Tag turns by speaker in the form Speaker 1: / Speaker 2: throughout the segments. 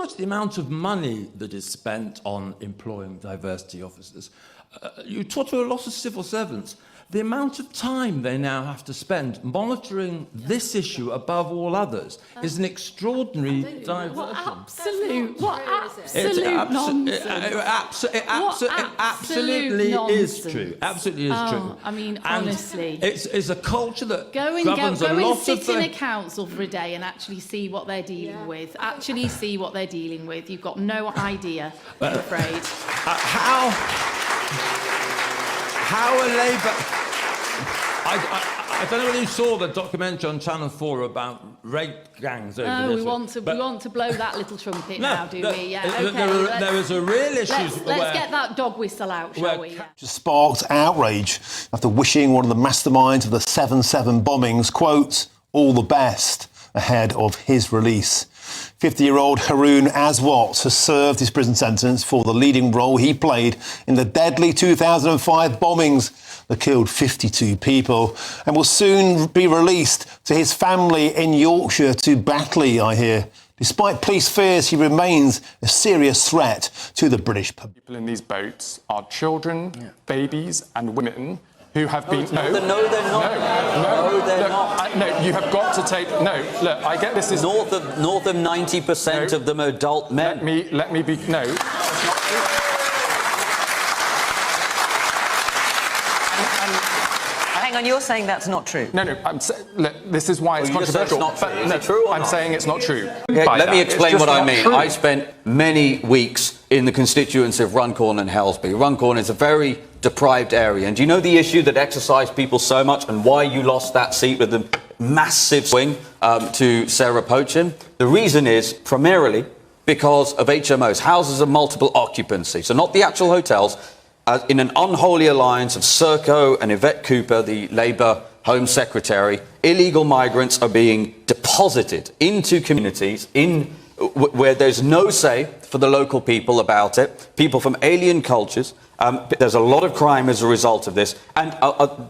Speaker 1: much the amount of money that is spent on employing diversity officers. You talk to a lot of civil servants. The amount of time they now have to spend monitoring this issue above all others is an extraordinary diversion.
Speaker 2: What absolute nonsense.
Speaker 1: It absolutely is true. Absolutely is true.
Speaker 2: I mean, honestly.
Speaker 1: It's a culture that governs a lot of...
Speaker 2: Go and sit in a council for a day and actually see what they're dealing with. Actually see what they're dealing with. You've got no idea, I'm afraid.
Speaker 1: How are Labour... I don't know whether you saw the documentary on Channel 4 about rape gangs over
Speaker 2: No,
Speaker 1: this.
Speaker 2: we want to blow that little trumpet now, do we? Yeah, okay.
Speaker 1: There was a real issue...
Speaker 2: Let's get that dog whistle out, shall we? Yeah.
Speaker 3: Just sparked outrage after wishing one of the masterminds of the 7/7 bombings, quote, all the best ahead of his release. 50-year-old Haroon Aswat has served his prison sentence for the leading role he played in the deadly 2005 bombings that killed 52 people and will soon be released to his family in Yorkshire to Batley, I hear. Despite police fears, he remains a serious threat to the British public.
Speaker 4: People in these boats are children, babies and women who have been...
Speaker 5: No, they're not.
Speaker 4: No, you have got to take... No, look, I get this is...
Speaker 5: North of 90% of them are adult men.
Speaker 4: Let me be... No.
Speaker 6: Hang on, you're saying that's not true?
Speaker 4: No, look, this is why it's controversial.
Speaker 5: It's not true. Is it true or
Speaker 4: I'm
Speaker 5: not?
Speaker 4: saying it's not true.
Speaker 5: Okay, let me explain what I mean.
Speaker 4: True.
Speaker 5: I spent many weeks in the constituency of Runcorn and Helsby. Runcorn is a very deprived area. And do you know the issue that exercised people so much and why you lost that seat with the massive swing to Sarah Pochen? The reason is primarily because of HMOs, houses of multiple occupancy. So not the actual hotels. In an unholy alliance of Serco and Yvette Cooper, the Labour Home Secretary, illegal migrants are being deposited into communities where there's no say for the local people about it, people from alien cultures. There's a lot of crime as a result of this. And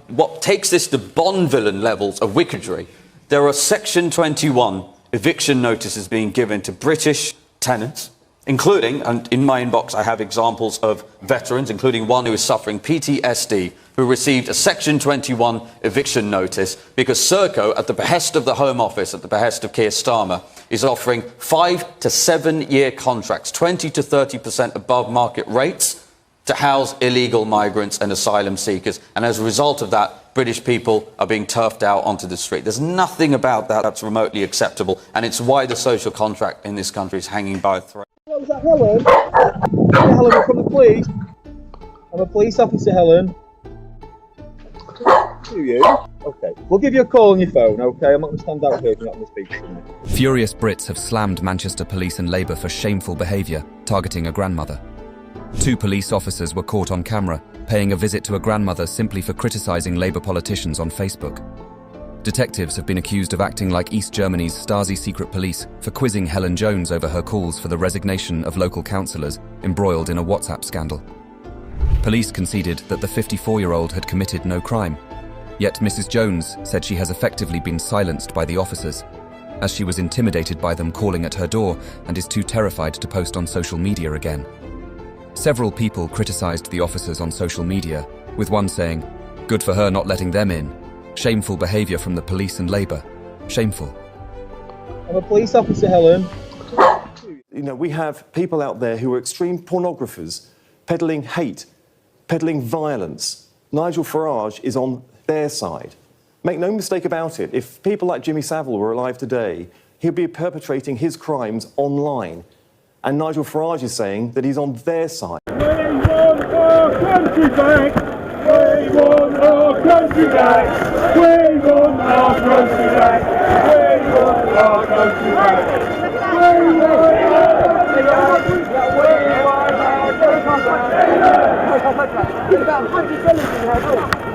Speaker 5: what takes this to Bond villain levels of wickedry, there are Section 21 eviction notices being given to British tenants, including, and in my inbox I have examples of veterans, including one who is suffering PTSD, who received a Section 21 eviction notice because Serco, at the behest of the Home Office, at the behest of Keir Starmer, is offering 5 to 7 year contracts, 20 to 30% above market rates, to house illegal migrants and asylum seekers. And as a result of that, British people are being turfed out onto the street. There's nothing about that that's remotely acceptable, and it's why the social contract in this country is hanging by a thread.
Speaker 7: Hello, is that Helen? Yeah, Helen, we're from the police. I'm a police officer, Helen. Do you? Okay. We'll give you a call on your phone, okay? I'm not going to stand out here if you're not going to speak to me.
Speaker 8: Furious Brits have slammed Manchester Police and Labour for shameful behaviour, targeting a grandmother. 2 police officers were caught on camera, paying a visit to a grandmother simply for criticising Labour politicians on Facebook. Detectives have been accused of acting like East Germany's Stasi secret police for quizzing Helen Jones over her calls for the resignation of local councillors embroiled in a WhatsApp scandal. Police conceded that the 54-year-old had committed no crime, yet Mrs. Jones said she has effectively been silenced by the officers, as she was intimidated by them calling at her door and is too terrified to post on social media again. Several people criticised the officers on social media, with one saying, "Good for her not letting them in. Shameful behaviour from the police and Labour. Shameful."
Speaker 7: I'm a police officer, Helen.
Speaker 9: You know, we have people out there who are extreme pornographers, peddling hate, peddling violence. Nigel Farage is on their side. Make no mistake about it, if people like Jimmy Savile were alive today, he'd be perpetrating his crimes online. And Nigel Farage is saying that he's on their side.
Speaker 10: We want our country back! We want our country back! We want our country back! We want our country back! We want our country back!